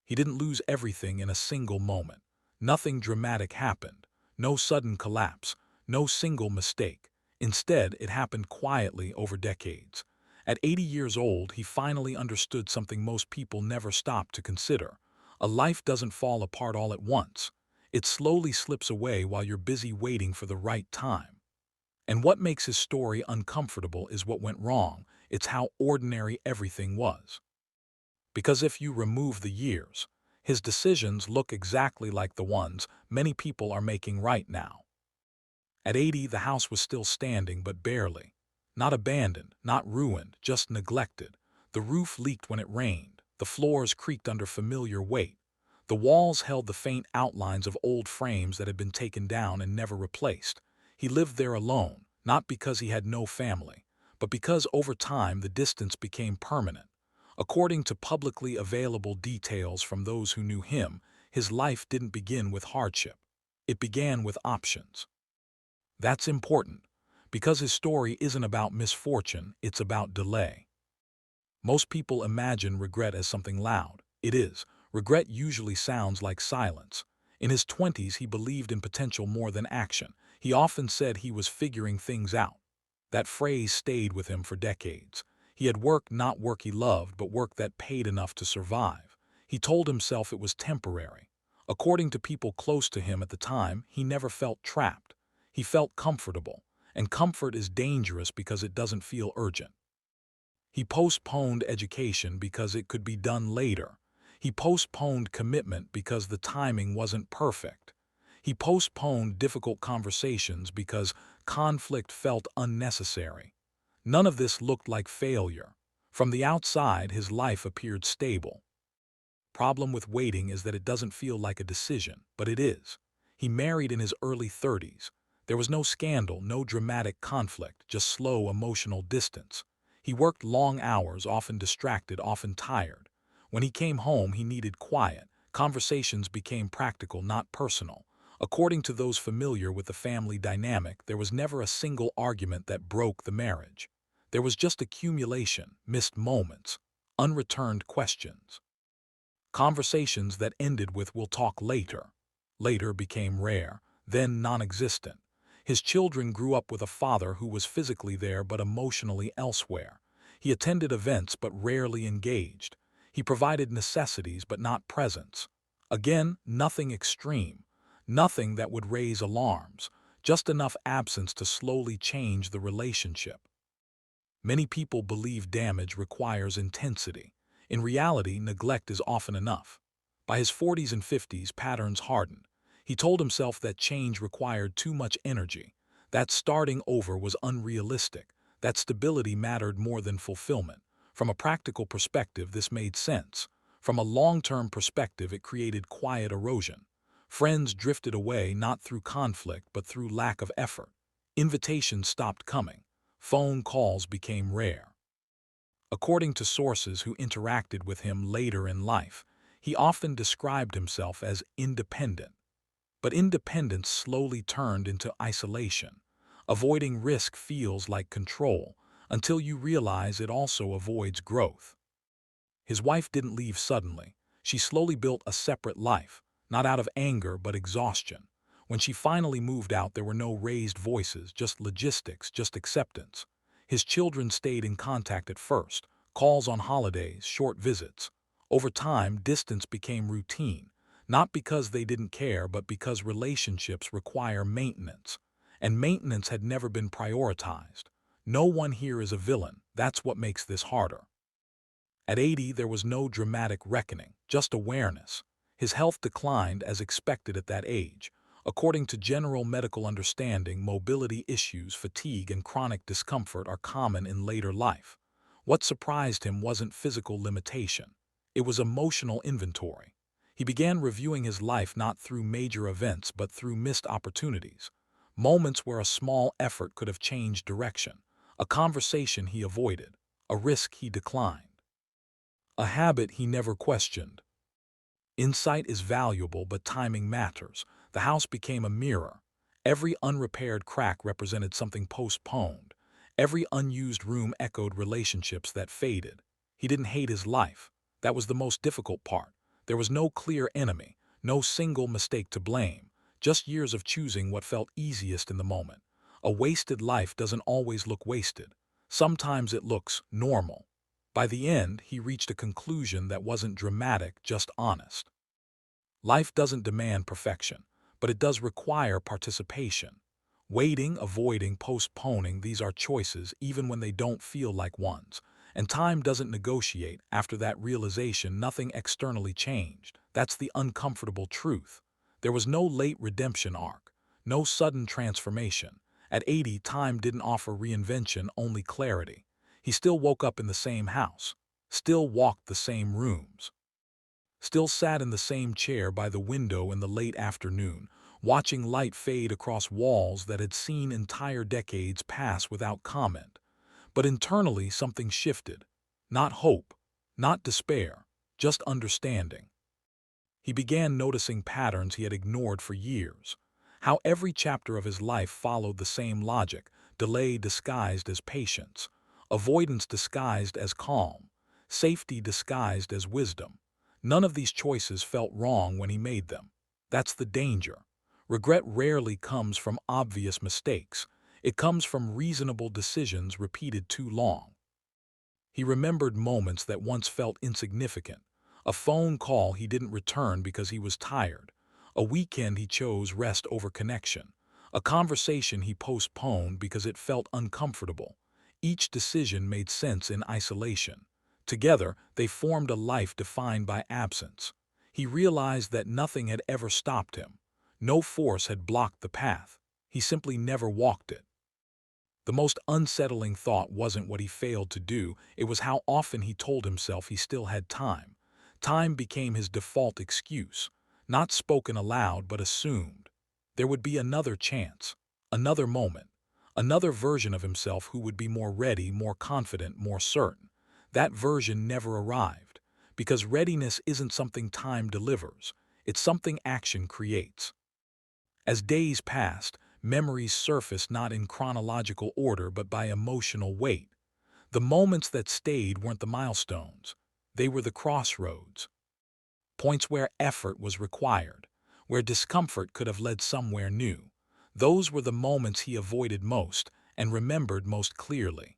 He didn't lose everything in a single moment. Nothing dramatic happened. No sudden collapse. No single mistake. Instead, it happened quietly over decades. At 80 years old, he finally understood something most people never stop to consider. A life doesn't fall apart all at once. It slowly slips away while you're busy waiting for the right time. And what makes his story uncomfortable is what went wrong. It's how ordinary everything was. Because if you remove the years, his decisions look exactly like the ones many people are making right now. At 80, the house was still standing, but barely. Not abandoned, not ruined, just neglected. The roof leaked when it rained. The floors creaked under familiar weight. The walls held the faint outlines of old frames that had been taken down and never replaced. He lived there alone, not because he had no family, but because over time the distance became permanent. According to publicly available details from those who knew him, his life didn't begin with hardship. It began with options. That's important, because his story isn't about misfortune, it's about delay. Most people imagine regret as something loud. It is. Regret usually sounds like silence. In his 20s, he believed in potential more than action. He often said he was figuring things out. That phrase stayed with him for decades. He had work, not work he loved, but work that paid enough to survive. He told himself it was temporary. According to people close to him at the time, he never felt trapped. He felt comfortable, and comfort is dangerous because it doesn't feel urgent. He postponed education because it could be done later. He postponed commitment because the timing wasn't perfect. He postponed difficult conversations because conflict felt unnecessary. None of this looked like failure. From the outside, his life appeared stable. Problem with waiting is that it doesn't feel like a decision, but it is. He married in his early 30s. There was no scandal, no dramatic conflict, just slow emotional distance. He worked long hours, often distracted, often tired. When he came home, he needed quiet. Conversations became practical, not personal. According to those familiar with the family dynamic, there was never a single argument that broke the marriage. There was just accumulation, missed moments, unreturned questions. Conversations that ended with "we'll talk later." Later became rare, then non-existent. His children grew up with a father who was physically there but emotionally elsewhere. He attended events but rarely engaged. He provided necessities but not presence. Again, nothing extreme, nothing that would raise alarms, just enough absence to slowly change the relationship. Many people believe damage requires intensity. In reality, neglect is often enough. By his 40s and 50s, patterns hardened. He told himself that change required too much energy, that starting over was unrealistic, that stability mattered more than fulfillment. From a practical perspective, this made sense. From a long-term perspective, it created quiet erosion. Friends drifted away not through conflict but through lack of effort. Invitations stopped coming. Phone calls became rare. According to sources who interacted with him later in life, he often described himself as independent. But independence slowly turned into isolation. Avoiding risk feels like control, until you realize it also avoids growth. His wife didn't leave suddenly. She slowly built a separate life, not out of anger but exhaustion. When she finally moved out, there were no raised voices, just logistics, just acceptance. His children stayed in contact at first, calls on holidays, short visits. Over time, distance became routine, not because they didn't care, but because relationships require maintenance. And maintenance had never been prioritized. No one here is a villain. That's what makes this harder. At 80, there was no dramatic reckoning, just awareness. His health declined as expected at that age. According to general medical understanding, mobility issues, fatigue, and chronic discomfort are common in later life. What surprised him wasn't physical limitation. It was emotional inventory. He began reviewing his life not through major events but through missed opportunities. Moments where a small effort could have changed direction. A conversation he avoided. A risk he declined. A habit he never questioned. Insight is valuable, but timing matters. The house became a mirror. Every unrepaired crack represented something postponed. Every unused room echoed relationships that faded. He didn't hate his life. That was the most difficult part. There was no clear enemy, no single mistake to blame, just years of choosing what felt easiest in the moment. A wasted life doesn't always look wasted. Sometimes it looks normal. By the end, he reached a conclusion that wasn't dramatic, just honest. Life doesn't demand perfection, but it does require participation. Waiting, avoiding, postponing, these are choices even when they don't feel like ones. And time doesn't negotiate. After that realization, nothing externally changed. That's the uncomfortable truth. There was no late redemption arc, no sudden transformation. At 80, time didn't offer reinvention, only clarity. He still woke up in the same house, still walked the same rooms, still sat in the same chair by the window in the late afternoon, watching light fade across walls that had seen entire decades pass without comment. But internally something shifted. Not hope, not despair, just understanding. He began noticing patterns he had ignored for years. How every chapter of his life followed the same logic, delay disguised as patience, avoidance disguised as calm, safety disguised as wisdom. None of these choices felt wrong when he made them. That's the danger. Regret rarely comes from obvious mistakes. It comes from reasonable decisions repeated too long. He remembered moments that once felt insignificant. A phone call he didn't return because he was tired. A weekend he chose rest over connection. A conversation he postponed because it felt uncomfortable. Each decision made sense in isolation. Together, they formed a life defined by absence. He realized that nothing had ever stopped him. No force had blocked the path. He simply never walked it. The most unsettling thought wasn't what he failed to do, it was how often he told himself he still had time. Time became his default excuse, not spoken aloud but assumed. There would be another chance, another moment, another version of himself who would be more ready, more confident, more certain. That version never arrived, because readiness isn't something time delivers, it's something action creates. As days passed, memories surfaced not in chronological order but by emotional weight. The moments that stayed weren't the milestones. They were the crossroads. Points where effort was required, where discomfort could have led somewhere new. Those were the moments he avoided most and remembered most clearly.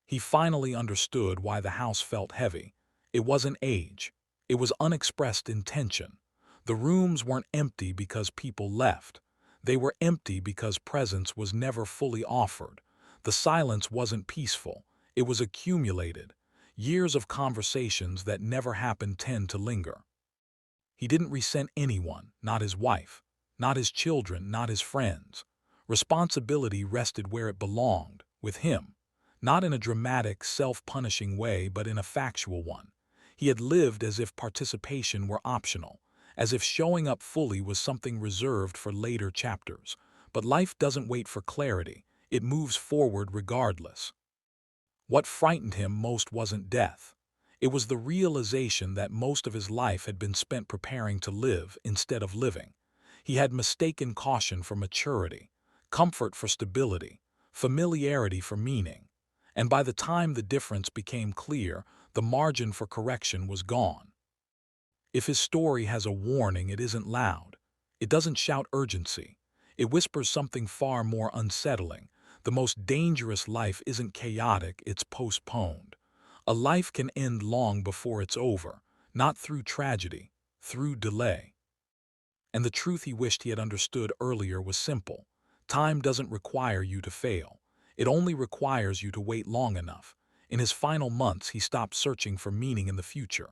He finally understood why the house felt heavy. It wasn't age. It was unexpressed intention. The rooms weren't empty because people left. They were empty because presence was never fully offered. The silence wasn't peaceful. It was accumulated. Years of conversations that never happened tend to linger. He didn't resent anyone, not his wife, not his children, not his friends. Responsibility rested where it belonged, with him. Not in a dramatic, self-punishing way, but in a factual one. He had lived as if participation were optional, as if showing up fully was something reserved for later chapters. But life doesn't wait for clarity. It moves forward regardless. What frightened him most wasn't death. It was the realization that most of his life had been spent preparing to live instead of living. He had mistaken caution for maturity, comfort for stability, familiarity for meaning. And by the time the difference became clear, the margin for correction was gone. If his story has a warning, it isn't loud. It doesn't shout urgency. It whispers something far more unsettling. The most dangerous life isn't chaotic, it's postponed. A life can end long before it's over, not through tragedy, through delay. And the truth he wished he had understood earlier was simple. Time doesn't require you to fail. It only requires you to wait long enough. In his final months, he stopped searching for meaning in the future.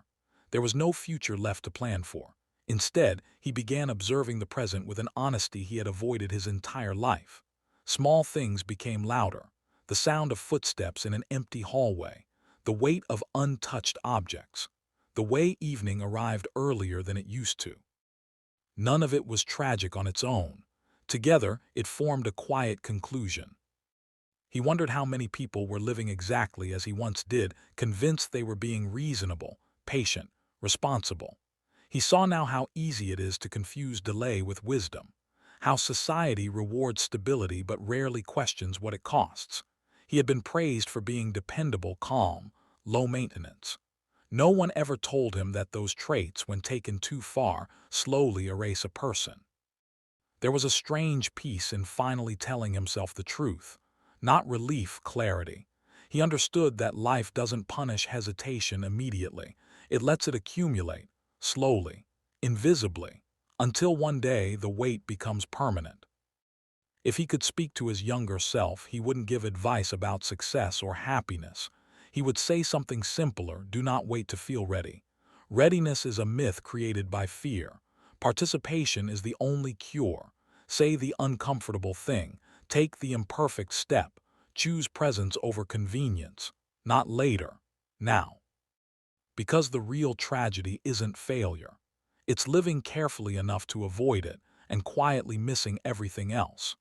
There was no future left to plan for. Instead, he began observing the present with an honesty he had avoided his entire life. Small things became louder. The sound of footsteps in an empty hallway. The weight of untouched objects. The way evening arrived earlier than it used to. None of it was tragic on its own. Together, it formed a quiet conclusion. He wondered how many people were living exactly as he once did, convinced they were being reasonable, patient, responsible. He saw now how easy it is to confuse delay with wisdom, how society rewards stability but rarely questions what it costs. He had been praised for being dependable, calm, low maintenance. No one ever told him that those traits, when taken too far, slowly erase a person. There was a strange peace in finally telling himself the truth. Not relief, clarity. He understood that life doesn't punish hesitation immediately. It lets it accumulate, slowly, invisibly, until one day the weight becomes permanent. If he could speak to his younger self, he wouldn't give advice about success or happiness. He would say something simpler: do not wait to feel ready. Readiness is a myth created by fear. Participation is the only cure. Say the uncomfortable thing. Take the imperfect step. Choose presence over convenience. Not later. Now. Because the real tragedy isn't failure. It's living carefully enough to avoid it and quietly missing everything else.